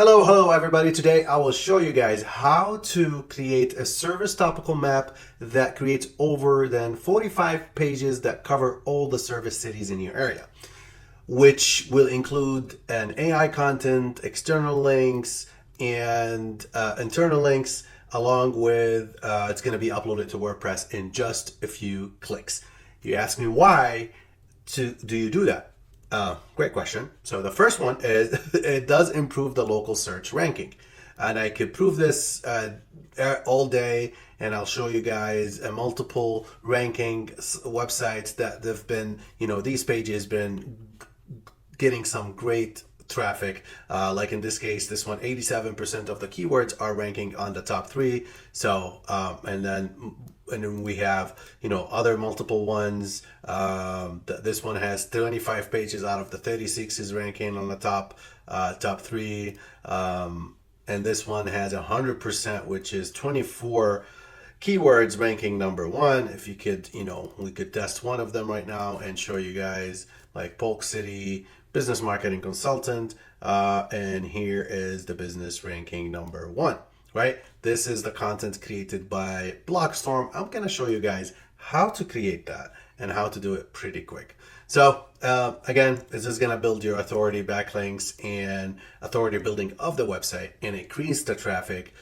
Hello everybody. Today I will show you guys how to create a service topical map that creates over than 45 pages that cover all the service cities in your area, which will include an AI content, external links, and internal links, along with it's going to be uploaded to WordPress in just a few clicks. You ask me why do you do that? Great question. So the first one is it does improve the local search ranking. And I could prove this all day, and I'll show you guys multiple ranking websites that have been, these pages been getting some great traffic. Like in this case, this one, 87% of the keywords are ranking on the top three. So, and then we have, other multiple ones. This one has 25 pages out of the 36 is ranking on the top three. And this one has 100%, which is 24 keywords ranking number one. If you could, we could test one of them right now and show you guys, like Polk City business marketing consultant. And here is the business ranking number one. Right? This is the content created by Blockstorm. I'm going to show you guys how to create that and how to do it pretty quick. So again, this is going to build your authority backlinks and authority building of the website and increase the traffic,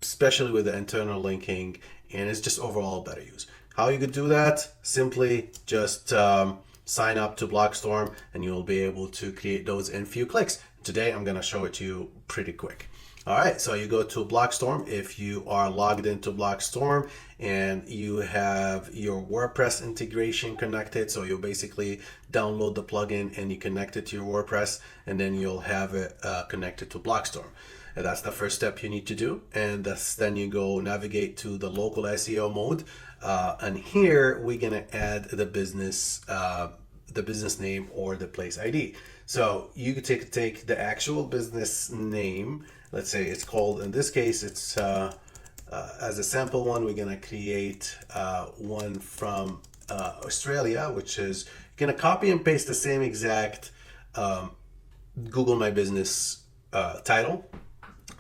especially with the internal linking, and it's just overall better use. How you could do that? Simply just sign up to Blockstorm and you'll be able to create those in a few clicks. Today, I'm going to show it to you pretty quick. All right, so you go to Blockstorm if you are logged into Blockstorm and you have your WordPress integration connected. So you'll basically download the plugin and you connect it to your WordPress, and then you'll have it connected to Blockstorm. And that's the first step you need to do. And then you go navigate to the local SEO mode. And here we're gonna add the business name or the place ID. So you could take the actual business name. Let's say it's called, in this case, it's as a sample one, we're gonna create one from Australia, which is gonna copy and paste the same exact Google My Business title.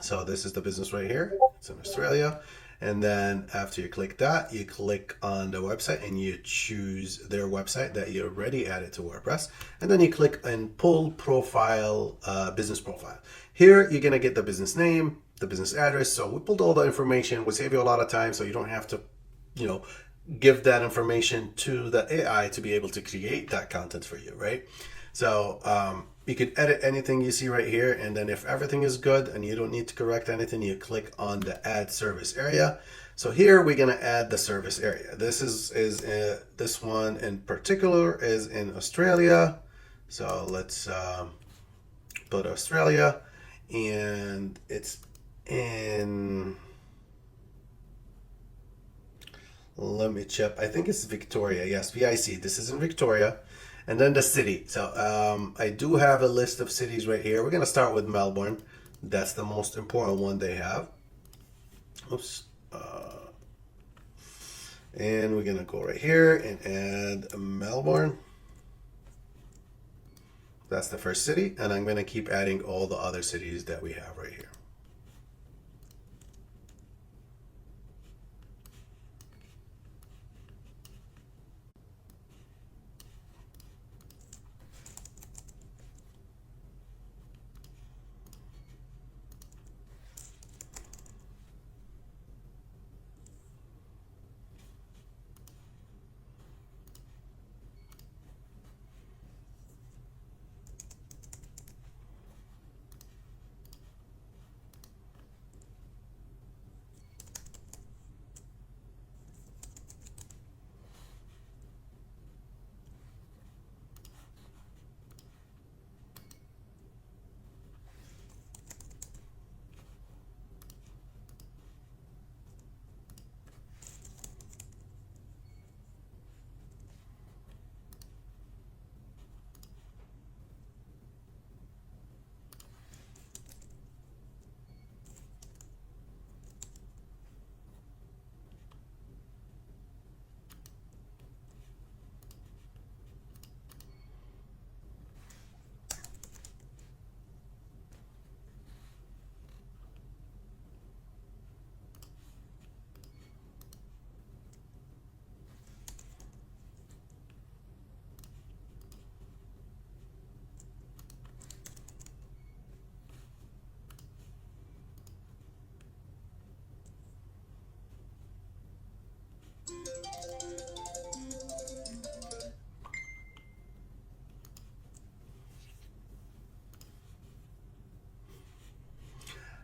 So this is the business right here. It's in Australia. And then after you click that, you click on the website and you choose their website that you already added to WordPress. And then you click and pull profile, business profile. Here, you're gonna get the business name, the business address. So we pulled all the information. We save you a lot of time so you don't have to, give that information to the AI to be able to create that content for you, right? So you can edit anything you see right here, and then if everything is good and you don't need to correct anything, you click on the add service area. So here we're gonna add the service area. This is this one in particular is in Australia. So let's put Australia, and it's in, let me check, I think it's Victoria. Yes, VIC. This is in Victoria. And then the city. So I do have a list of cities right here. We're going to start with Melbourne. That's the most important one they have. Oops. And we're going to go right here and add Melbourne. That's the first city. And I'm going to keep adding all the other cities that we have right here.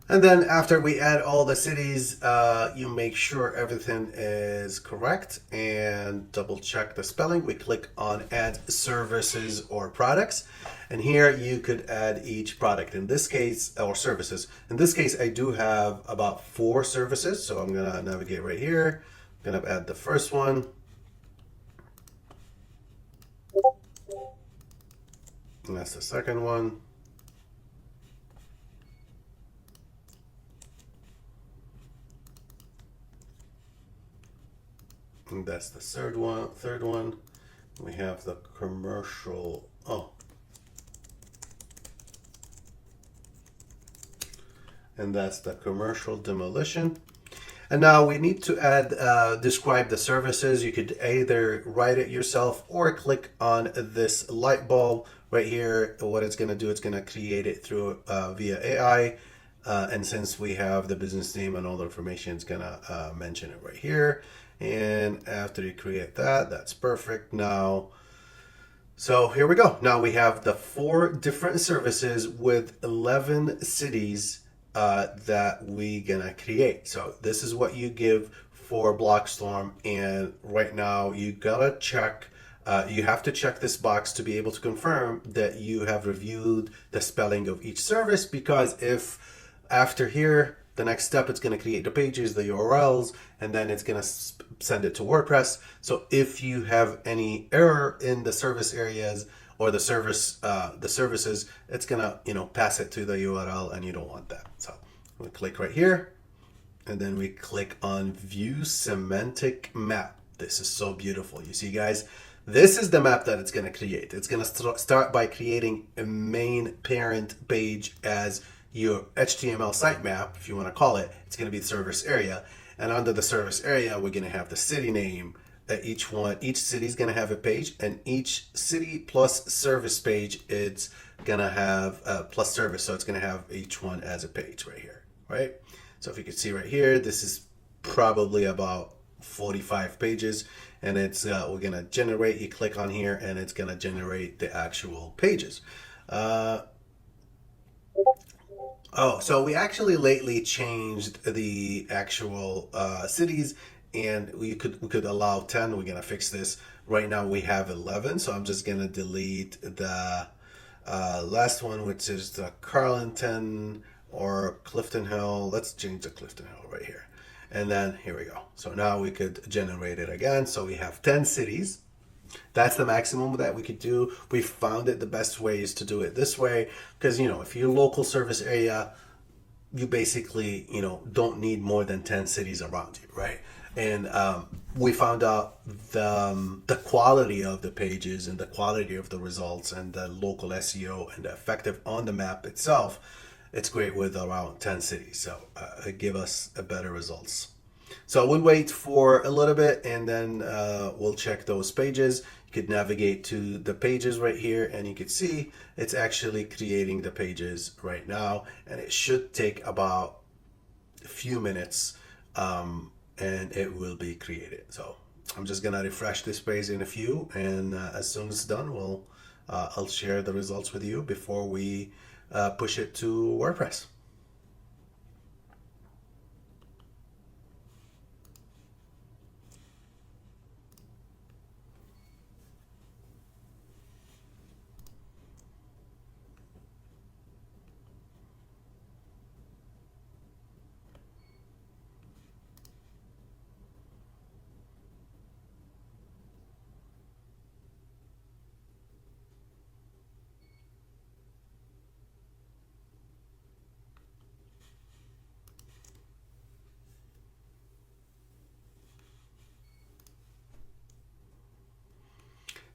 And then after we add all the cities, you make sure everything is correct and double check the spelling. We click on add services or products. And here you could add each product. In this case, or services. In this case, I do have about 4 services. So I'm gonna navigate right here. I'm gonna add the first one. And that's the second one. And that's the third one. We have the commercial. Oh. And that's the commercial demolition. And now we need to add, describe the services. You could either write it yourself or click on this light bulb right here. What it's going to do, it's going to create it through via AI. And since we have the business name and all the information, it's going to mention it right here. And after you create that, that's perfect. Now, so here we go. Now we have the 4 different services with 11 cities that we gonna create. So this is what you give for Blockstorm, and right now you gotta check, you have to check this box to be able to confirm that you have reviewed the spelling of each service, because if after here, the next step, it's going to create the pages, the URLs, and then it's going to send it to WordPress. So if you have any error in the service areas or the services, it's going to, pass it to the URL, and you don't want that. So we click right here, and then we click on View Semantic Map. This is so beautiful. You see, guys, this is the map that it's going to create. It's going to start by creating a main parent page as your HTML sitemap, if you want to call it. It's going to be the service area. And under the service area, we're going to have the city name. Each city is going to have a page, and each city plus service page, it's going to have plus service. So it's going to have each one as a page right here, right? So if you can see right here, this is probably about 45 pages, and it's we're going to generate. You click on here, and it's going to generate the actual pages. Oh, so we actually lately changed the actual cities, and we could allow 10. We're gonna fix this. Right now we have 11, so I'm just gonna delete the last one, which is the Carlton or Clifton Hill. Let's change the Clifton Hill right here, and then here we go. So now we could generate it again. So we have 10 cities. That's the maximum that we could do. We found it the best way is to do it this way, because if you're local service area, you basically don't need more than 10 cities around you, right? And we found out the quality of the pages and the quality of the results and the local SEO and the effective on the map itself, it's great with around 10 cities. So it give us a better results. So we'll wait for a little bit, and then we'll check those pages. You could navigate to the pages right here, and you can see it's actually creating the pages right now, and it should take about a few minutes, and it will be created. So I'm just gonna refresh this page in a few, and as soon as it's done, I'll share the results with you before we push it to WordPress.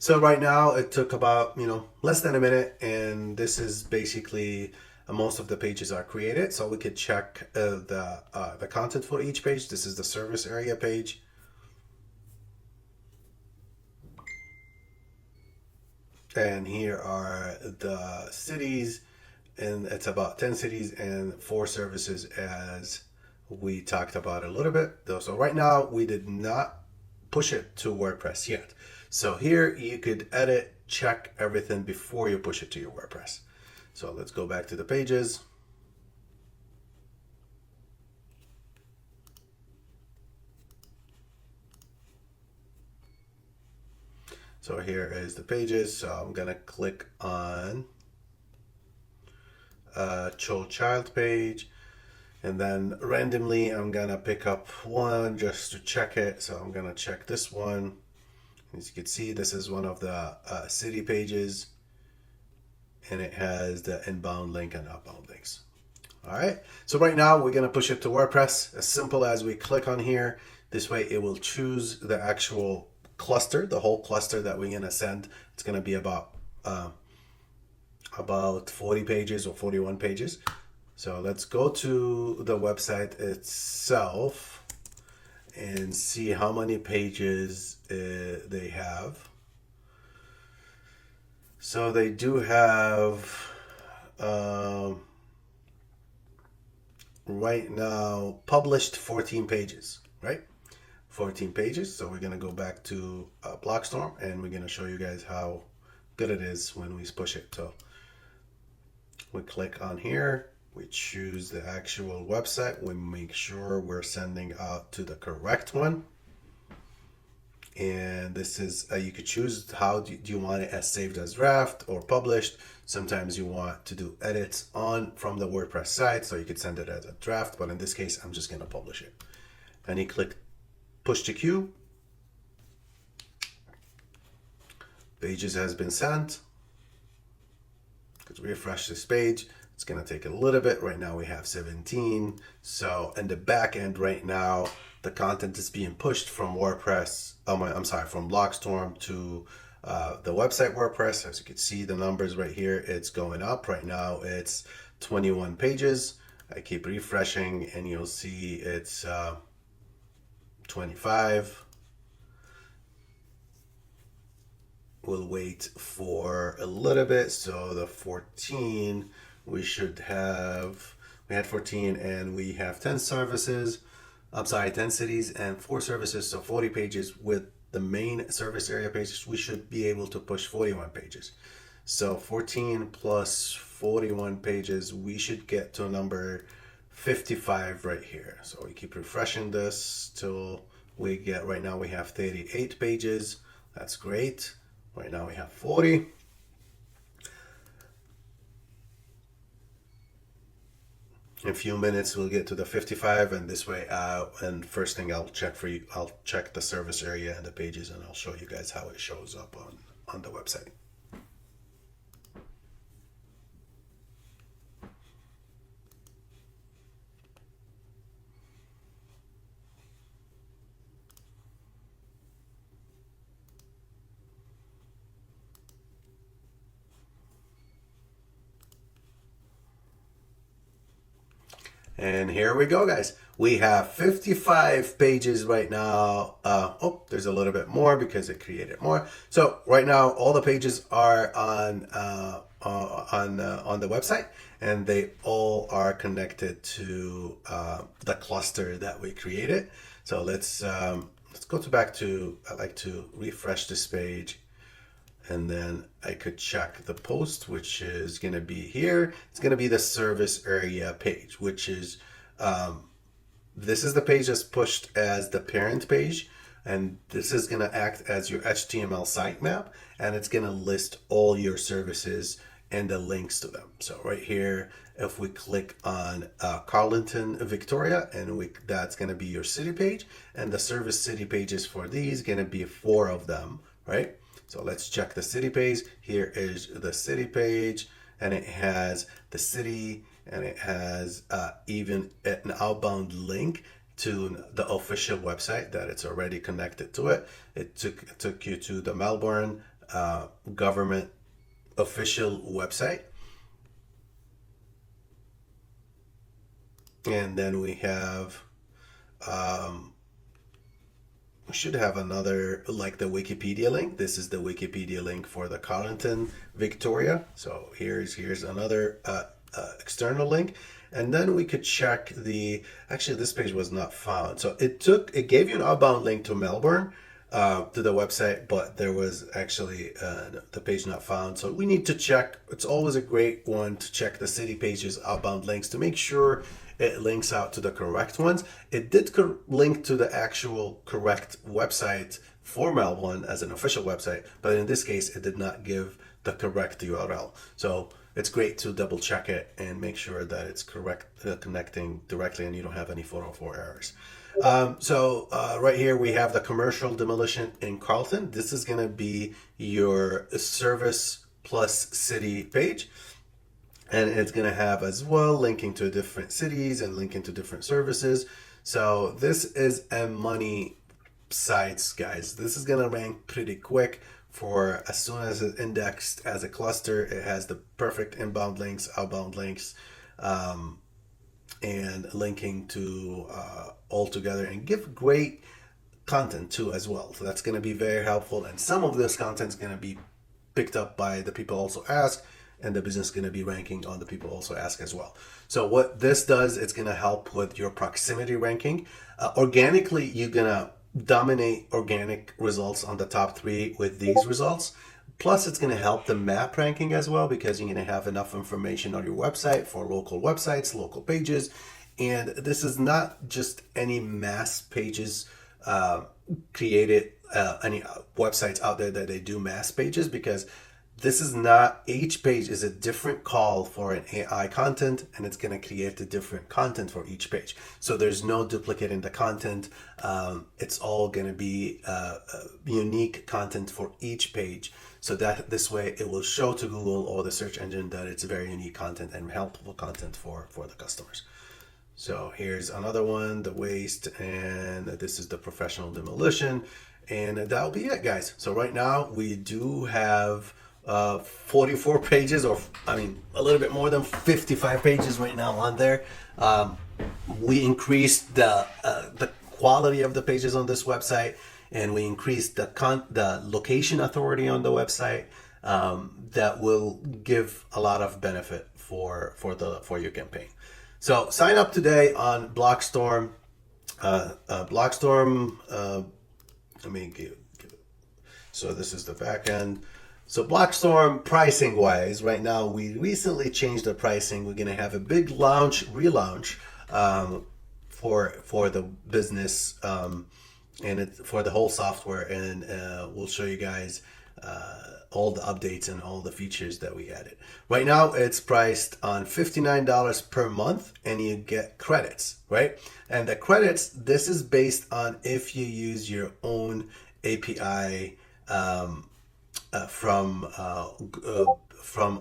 So right now it took about, less than a minute, and this is basically most of the pages are created. So we could check the content for each page. This is the service area page. And here are the cities, and it's about 10 cities and 4 services, as we talked about a little bit. So right now we did not push it to WordPress yet. So here you could edit, check everything before you push it to your WordPress. So let's go back to the pages. So here is the pages. So I'm gonna click on child page, and then randomly I'm gonna pick up one just to check it. So I'm gonna check this one. As you can see, this is one of the city pages, and it has the inbound link and outbound links. All right, so right now we're gonna push it to WordPress. As simple as we click on here, this way it will choose the actual cluster, the whole cluster that we're gonna send. It's gonna be about 40 pages or 41 pages. So let's go to the website itself and see how many pages they have. So they do have right now published 14 pages, right? 14 pages. So we're gonna go back to Blockstorm, and we're gonna show you guys how good it is when we push it. So we click on here, we choose the actual website, we make sure we're sending out to the correct one. And this is, you could choose how do you want it as saved as draft or published. Sometimes you want to do edits from the WordPress site, so you could send it as a draft, but in this case, I'm just gonna publish it. And you click push to queue. Pages has been sent. Let's refresh this page. It's gonna take a little bit. Right now we have 17. So in the back end right now, the content is being pushed from WordPress, from Blockstorm to the website WordPress. As you can see, the numbers right here, it's going up. Right now it's 21 pages. I keep refreshing and you'll see it's 25. We'll wait for a little bit. So the 14, we had 14 and we have 10 services. 10 cities and 4 services, so 40 pages. With the main service area pages, we should be able to push 41 pages. So 14 plus 41 pages, we should get to a number 55 right here. So we keep refreshing this till we get, right now we have 38 pages. That's great. Right now we have 40. In a few minutes we'll get to the 55, and this way and first thing I'll check the service area and the pages, and I'll show you guys how it shows up on the website. And here we go, guys. We have 55 pages right now. Oh, there's a little bit more because it created more. So right now, all the pages are on the website, and they all are connected to the cluster that we created. So let's go back to. I like to refresh this page. And then I could check the post, which is going to be here. It's going to be the service area page, which is, this is the page that's pushed as the parent page. And this is going to act as your HTML sitemap. And it's going to list all your services and the links to them. So right here, if we click on Carleton, Victoria, and that's going to be your city page. And the service city pages for these going to be 4 of them, right? So let's check the city page. Here is the city page, and it has the city, and it has even an outbound link to the official website that it's already connected to it. It took you to the Melbourne government official website. And then we have we should have another, like the Wikipedia link. This is the Wikipedia link for the Carleton, Victoria. So here's another external link. And then we could check actually this page was not found. So it gave you an outbound link to Melbourne, to the website, but there was actually the page not found. So we need to check. It's always a great one to check the city pages outbound links to make sure it links out to the correct ones. It did link to the actual correct website formal one as an official website, but in this case, it did not give the correct URL. So it's great to double check it and make sure that it's correct, connecting directly, and you don't have any 404 errors. Right here we have the commercial demolition in Carlton. This is going to be your service plus city page. And it's going to have as well linking to different cities and linking to different services. So this is a money sites, guys. This is going to rank pretty quick. For as soon as it's indexed as a cluster, it has the perfect inbound links, outbound links, and linking to all together, and give great content too as well. So that's going to be very helpful. And some of this content is going to be picked up by the people also ask, and the business is going to be ranking on the people also ask as well. So what this does, it's going to help with your proximity ranking. Organically, you're going to dominate organic results on the top 3 with these results. Plus, it's going to help the map ranking as well, because you're going to have enough information on your website for local websites, local pages. And this is not just any mass pages created, any websites out there that they do mass pages, because this is not, each page is a different call for an AI content, and it's going to create a different content for each page. So there's no duplicate in the content. It's all going to be unique content for each page. So that this way it will show to Google or the search engine that it's very unique content and helpful content for the customers. So here's another one, the waste, and this is the professional demolition. And that'll be it, guys. So right now we do have 44 pages, or I mean a little bit more than 55 pages right now on there. We increased the quality of the pages on this website, and we increased the location authority on the website. That will give a lot of benefit for your campaign. So sign up today on Blockstorm. Let me give it. So this is the back end. So Blockstorm, pricing wise, right now we recently changed the pricing. We're gonna have a big relaunch for the business, and it's for the whole software, and we'll show you guys all the updates and all the features that we added. Right now it's priced on $59 per month, and you get credits, right? And the credits, this is based on if you use your own API from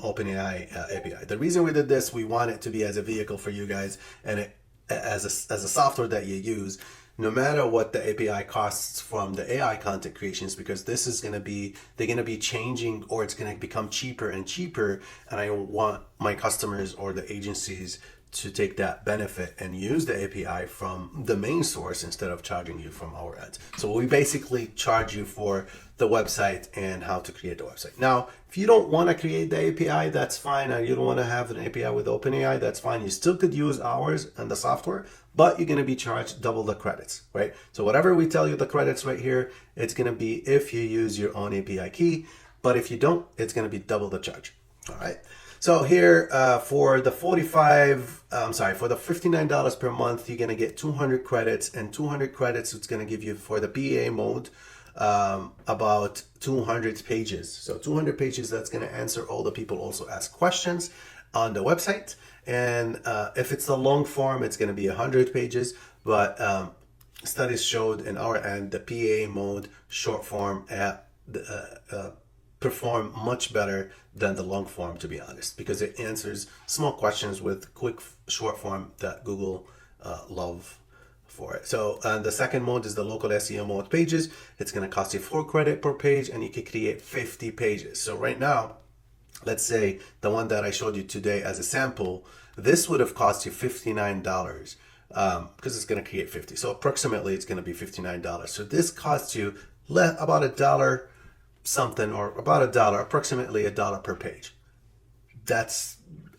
OpenAI API. The reason we did this, we want it to be as a vehicle for you guys, and as a software that you use, no matter what the API costs from the AI content creations, because this is going to be, they're going to be changing, or it's going to become cheaper and cheaper. And I want my customers or the agencies to take that benefit and use the API from the main source instead of charging you from our end. So we basically charge you for the website and how to create the website. Now, if you don't want to create the API, that's fine. And you don't want to have an API with OpenAI, that's fine. You still could use ours and the software, but you're going to be charged double the credits, right? So whatever we tell you the credits right here, it's going to be if you use your own API key, but if you don't, it's going to be double the charge. All right. So here for the $59 per month, you're going to get 200 credits, and 200 credits it's going to give you for the PA mode about 200 pages. So 200 pages, that's going to answer all the people also ask questions on the website. And if it's a long form, it's going to be 100 pages. But studies showed in our end, the PA mode short form perform much better than the long form, to be honest, because it answers small questions with quick short form that Google love for it. So the second mode is the local SEO mode pages. It's going to cost you 4 credit per page, and you can create 50 pages. So right now, let's say the one that I showed you today as a sample, this would have cost you $59 because it's going to create 50. So approximately it's going to be $59. So this costs you about $1 something, or about $1, approximately $1 per page.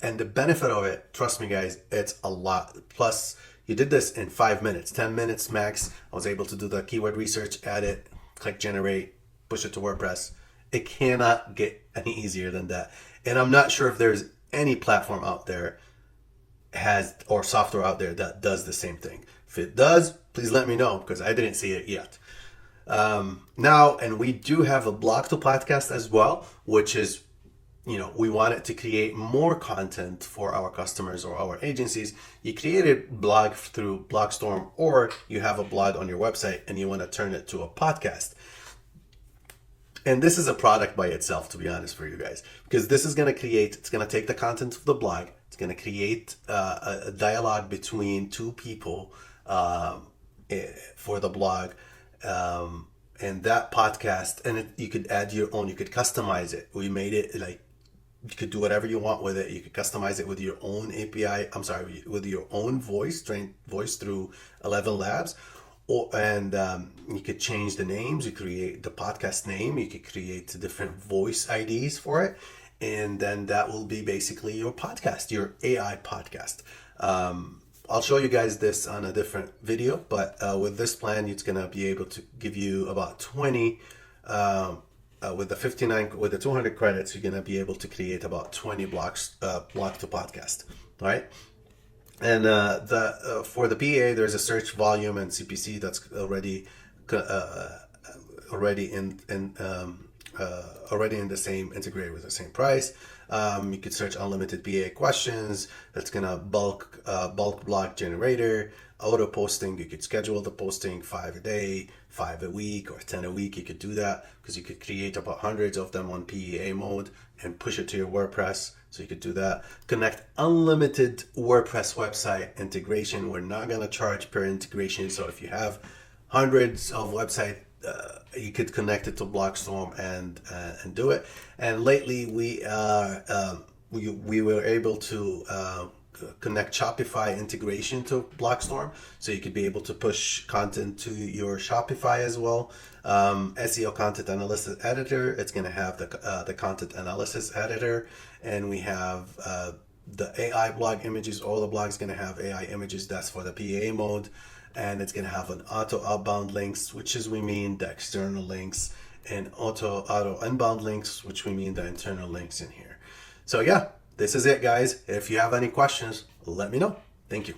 And the benefit of it, trust me guys, it's a lot. Plus you did this in 5 minutes, 10 minutes max. I was able to do the keyword research, add it, click generate, push it to WordPress. It cannot get any easier than that. And I'm not sure if there's any platform out there or software out there that does the same thing. If it does, please let me know, because I didn't see it yet. Now, and we do have a blog to podcast as well, which is, we want it to create more content for our customers or our agencies. You create a blog through Blogstorm, or you have a blog on your website and you want to turn it to a podcast. And this is a product by itself, to be honest, for you guys, because this is going to it's going to take the content of the blog. It's going to create a dialogue between two people for the blog. And that podcast, and you could add your own, you could customize it. We made it like, you could do whatever you want with it. You could customize it with your own API. With your own trained voice through 11 Labs. And you could change the names. You create the podcast name. You could create different voice IDs for it. And then that will be basically your podcast, your AI podcast. I'll show you guys this on a different video, but with this plan, it's going to be able to give you about 20, with the 200 credits, you're going to be able to create about 20 blog to podcast. All right. And for the PA, there's a search volume and CPC that's already in the same, integrated with the same price. You could search unlimited PA questions. That's gonna bulk blog generator, auto posting. You could schedule the posting 5 a day, 5 a week, or 10 a week. You could do that because you could create about hundreds of them on PEA mode and push it to your WordPress. So you could do that. Connect unlimited WordPress website integration. We're not gonna charge per integration. So if you have hundreds of website, you could connect it to Blogstorm and do it. And lately we were able to connect Shopify integration to Blogstorm, so you could be able to push content to your Shopify as well. SEO content analysis editor. It's going to have the content analysis editor, and we have the AI blog images. All the blogs going to have AI images. That's for the PA mode. And it's going to have an auto outbound links, which is we mean the external links, and auto inbound links, which we mean the internal links in here. So yeah, this is it, guys. If you have any questions, let me know. Thank you.